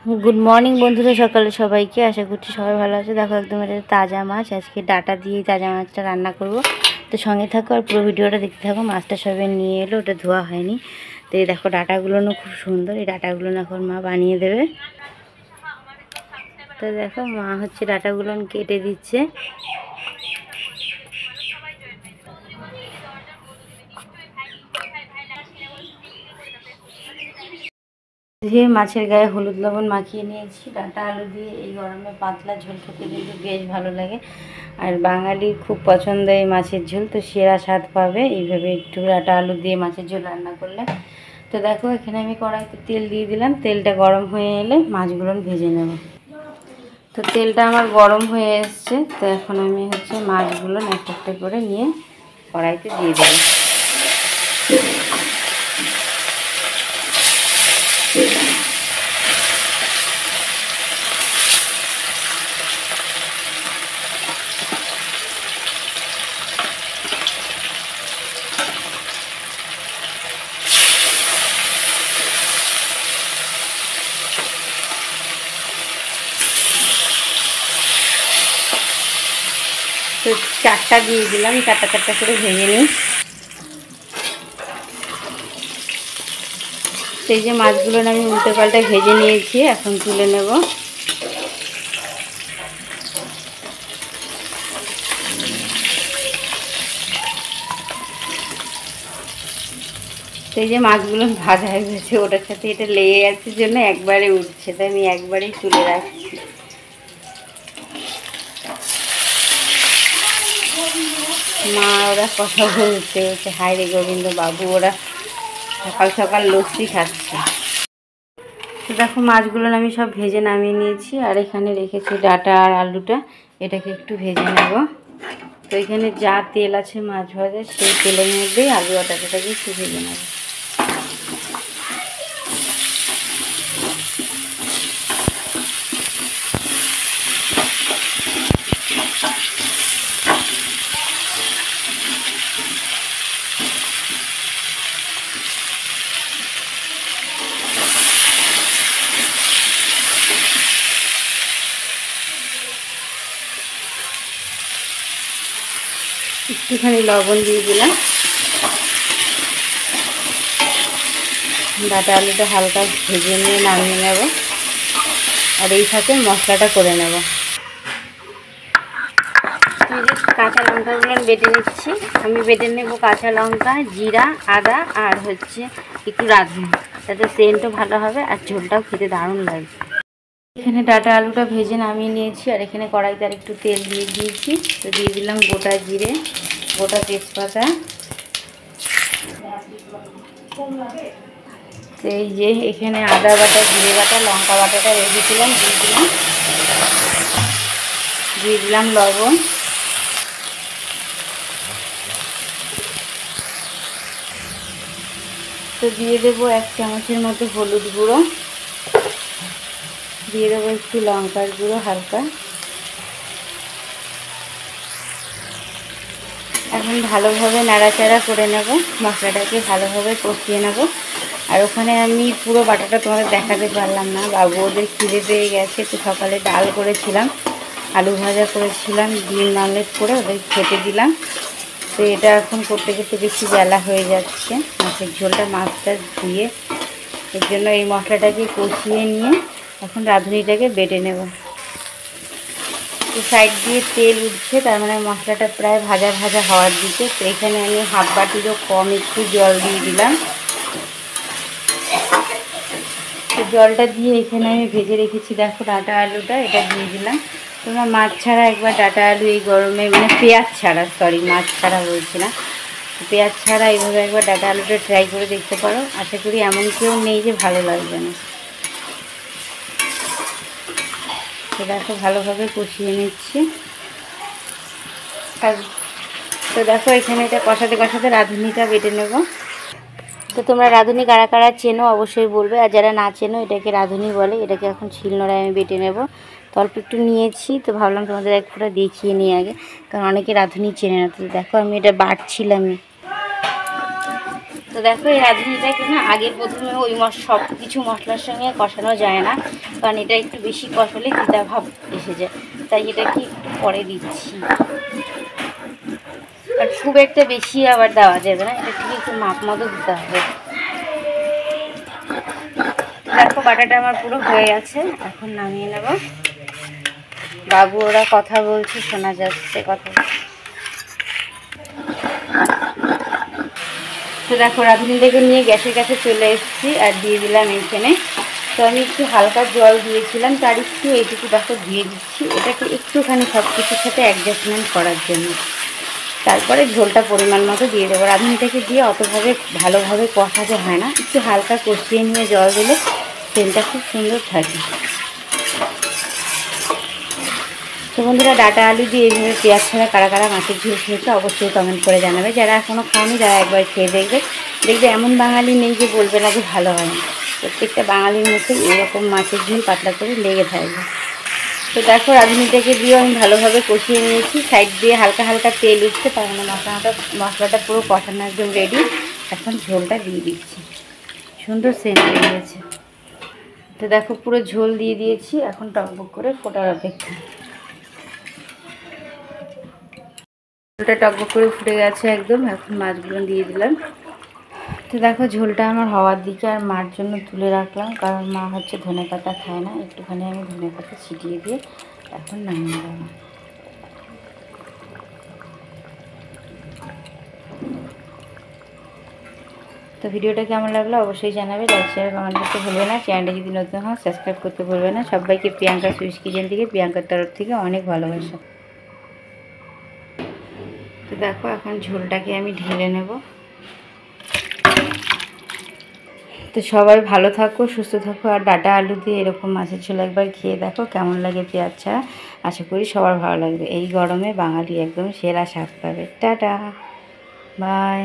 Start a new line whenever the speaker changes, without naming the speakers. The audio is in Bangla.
गुड मर्निंग बंधुरा सकाले सबाइके आशा करছি সবাই ভালো আছে। দেখো একদম এটা তাজা মাছ, আজকে ডাটা দিয়ে তাজা মাছটা রান্না করব। তো সঙ্গে থাকো আর পুরো ভিডিওটা দেখতে থাকো। মাছটা সবে নিয়ে এলো, ওটা ধোয়া হয়নি। তো এই দেখো ডাটাগুলো খুব সুন্দর, এই ডাটাগুলো এখন মা বানিয়ে দেবে। তো দেখো মা হচ্ছে ডাটাগুলো কেটে দিচ্ছে। ধুয়ে মাছের গায়ে হলুদ লবণ মাখিয়ে নিয়েছি। ডাঁটা আলু দিয়ে এই গরমে পাতলা ঝোল খেতে কিন্তু বেশ ভালো লাগে, আর বাঙালির খুব পছন্দ এই মাছের ঝোল। তো সেরা স্বাদ পাবে এইভাবে একটু ডাঁটা আলু দিয়ে মাছের ঝোল রান্না করলে। তো দেখো এখানে আমি কড়াইতে তেল দিয়ে দিলাম, তেলটা গরম হয়ে এলে মাছগুলো ভেজে নেব। তো তেলটা আমার গরম হয়ে এসছে, তো এখন আমি হচ্ছে মাছগুলো একটা করে নিয়ে কড়াইতে দিয়ে দেবো। তো চারটা দিয়ে দিলাম, চারটা করে ভেজে নিই। সেই যে মাছগুলো আমি উল্টে পাল্টে ভেজে নিয়েছি, এখন তুলে নেব। সেই যে মাছগুলো ভাজা হয়ে গেছে, ওটার সাথে এটা লেগে গেছে জন্য একবারে উঠছে, তাই আমি একবারেই তুলে রাখছি। মা ওরা কথা বলছে, হাই রে গোবিন্দ বাবু, ওরা সকাল সকাল লস্যি খাচ্ছে। তো দেখো মাছগুলো আমি সব ভেজে নামিয়ে নিয়েছি, আর এখানে রেখেছি ডাঁটা আর আলুটা, এটাকে একটু ভেজে নেব। তো এখানে যা তেল আছে মাছ ভাজার, সেই তেলের মধ্যেই আলু আর ডাঁটাটাকে একটু ভেজে নেব। একটুখানি লবণ দিয়ে দিলাম। ডাঁটা আলুটা হালকা ভেজে নিয়ে নামিয়ে নেব, আর এই সাথে মশলাটা করে নেব। কাঁচা লঙ্কাগুলো বেটে নিচ্ছি। আমি বেটে নেব কাঁচা লঙ্কা, জিরা, আদা আর হচ্ছে একটু রাঁধুনি, তাতে সেন্টও ভালো হবে আর ঝোলটাও খেতে দারুণ লাগবে। এখানে ডাঁটা আলুটা ভেজে নামিয়ে নিয়েছি, আর এখানে কড়াইতে আর একটু তেল দিয়ে দিয়েছি। তো দিয়ে দিলাম গোটা জিরে, গোটা তেজপাতা। তো এই যে এখানে আদা বাটা, জিরে বাটা, লঙ্কা বাটাটা রেখেছিলাম, দিয়ে দিলাম লবণ। তো দিয়ে দেবো 1 চামচের মতো হলুদ গুঁড়ো, দিয়ে দেবো একটু লঙ্কার গুঁড়ো হালকা। এখন ভালোভাবে নাড়াচাড়া করে নেব, মশলাটাকে ভালোভাবে কষিয়ে নেব। আর ওখানে আমি পুরো বাটাটা তোমাদের দেখাতে পারলাম না, বাবু ওদের খিদে পেয়ে গেছে। তো সকালে ডাল করেছিলাম, আলু ভাজা করেছিলাম, ডিম অমলেট করে ওদের খেতে দিলাম। তো এটা এখন করতে করতে বেশি বেলা হয়ে যাচ্ছে, মাছের ঝোলটা মাছটা ধুয়ে, এর জন্য এই মশলাটাকে কষিয়ে নিয়ে এখন রাঁধুনিটাকে বেটে নেব। তো সাইড দিয়ে তেল উঠছে, তার মানে মশলাটা প্রায় ভাজা ভাজা হওয়ার দিকে। তো এখানে আমি হাফ বাটিরও কম একটু জল দিয়ে দিলাম। তো জলটা দিয়ে এখানে আমি ভেজে রেখেছি দেখো ডাঁটা আলুটা, এটা দিয়ে দিলাম। তোমরা মাছ ছাড়া একবার ডাঁটা আলু এই গরমে, মানে পেঁয়াজ ছাড়া, সরি মাছ ছাড়া বলছি না, পেঁয়াজ ছাড়া এইভাবে একবার ডাঁটা আলুটা ট্রাই করে দেখতে পারো। আশা করি এমন কেউ নেই যে ভালো লাগবে না। তো দেখো ভালোভাবে কষিয়ে নিচ্ছি। আর তো দেখো এখানে এটা কষাতে কষাতে রাঁধুনিটা বেটে নেব। তো তোমরা রাঁধুনি কারা কারা চেনো অবশ্যই বলবে, আর যারা না চেনো এটাকে রাঁধুনি বলে। এটাকে এখন শিলনোড়ায় আমি বেটে নেব। তো অল্প একটু নিয়েছি, তো ভাবলাম তোমাদের এক ফোঁটা দেখিয়ে নিই আগে, কারণ অনেকে রাঁধুনি চেনে না। তো দেখো আমি এটা বাটছিলাম। তো দেখো এই রাঁধুনিটাকে না আগে প্রথমে ওই সব কিছু মশলার সঙ্গে কষানো যায় না, কারণ এটা একটু বেশি কষালে তিতা ভাব এসে যায়, তাই এটাকে একটু পরে দিচ্ছি। আর খুব একটা বেশি আবার দেওয়া যাবে না, এটা ঠিক একটু মাপ মতো দিতে হবে। দেখো বাটাটা আমার পুরো হয়ে গেছে, এখন নামিয়ে নেব। বাবু ওরা কথা বলছে, শোনা যাচ্ছে কথা। তো দেখো রাঁধুনিটাকে নিয়ে গ্যাসের কাছে চলে এসেছি আর দিয়ে দিলাম এইখানে। তো আমি একটু হালকা জল দিয়েছিলাম, তার একটু এইটুকু দেখো দিয়ে দিচ্ছি, এটাকে একটুখানি সব কিছুর সাথে অ্যাডজাস্টমেন্ট করার জন্য। তারপরে ঝোলটা পরিমাণ মতো দিয়ে দেবো। রাঁধুনিটাকে দিয়ে অতভাবে ভালোভাবে কষাতে হয় না, একটু হালকা কষিয়ে নিয়ে জল দিলে তেলটা খুব সুন্দর থাকে। তো বন্ধুরা, ডাটা আলু দিয়ে এইভাবে পেঁয়াজ ছাড়া কারা কারা মাছের ঝোল খেয়েছে অবশ্যই কমেন্ট করে জানাবে। যারা এখনও খাওনি তারা একবার খেয়ে দেখবে, দেখবে এমন বাঙালি নেই যে বলবে না যে ভালো হয় না। প্রত্যেকটা বাঙালির মুখে এরকম মাছের ঝোল পাতলা করে লেগে থাকবে। তো দেখো রাঁধুনিটাকে দিয়ে আমি ভালোভাবে কষিয়ে নিয়েছি, সাইড দিয়ে হালকা হালকা তেল উঠছে, তার মানে মশলাটা পুরো কষানো একদম রেডি। এখন ঝোলটা দিয়ে দিচ্ছি, সুন্দর সেন্ট বেরিয়েছে। তো দেখো পুরো ঝোল দিয়ে দিয়েছি, এখন টকবক করে ফোটার অপেক্ষা। ঝোলটা টকবক করে ফুটে গেছে একদম, এখন মাছগুলো দিয়ে দিলাম। তো দেখো ঝোলটা আমার হওয়ার দিকে, আর মার জন্য তুলে রাখলাম, কারণ মা হচ্ছে ধনেপাতা খায় না, একটুখানি আমি ধনেপাতা ছিটিয়ে দিয়ে এখন নামিয়ে দেবো। তো ভিডিওটা কেমন লাগলো অবশ্যই জানাবে, লাইক শেয়ার কমেন্ট করতে ভুলবে না। চ্যানেলটা যদি নতুন হয় সাবস্ক্রাইব করতে ভুলবে না। সবাইকে প্রিয়াঙ্কা সুইস কিচেন থেকে, প্রিয়াঙ্কার তরফ থেকে অনেক ভালোবাসা। তো দেখো এখন ঝোলটাকে আমি ঢেলে নেব। তো সবাই ভালো থাকো, সুস্থ থাকো, আর ডাটা আলু দিয়ে এরকম মাছের ঝোল একবার খেয়ে দেখো কেমন লাগে পেঁয়াজ ছাড়া। আশা করি সবার ভালো লাগবে। এই গরমে বাঙালি একদম সেরা স্বাদ পাবে। Tata, by.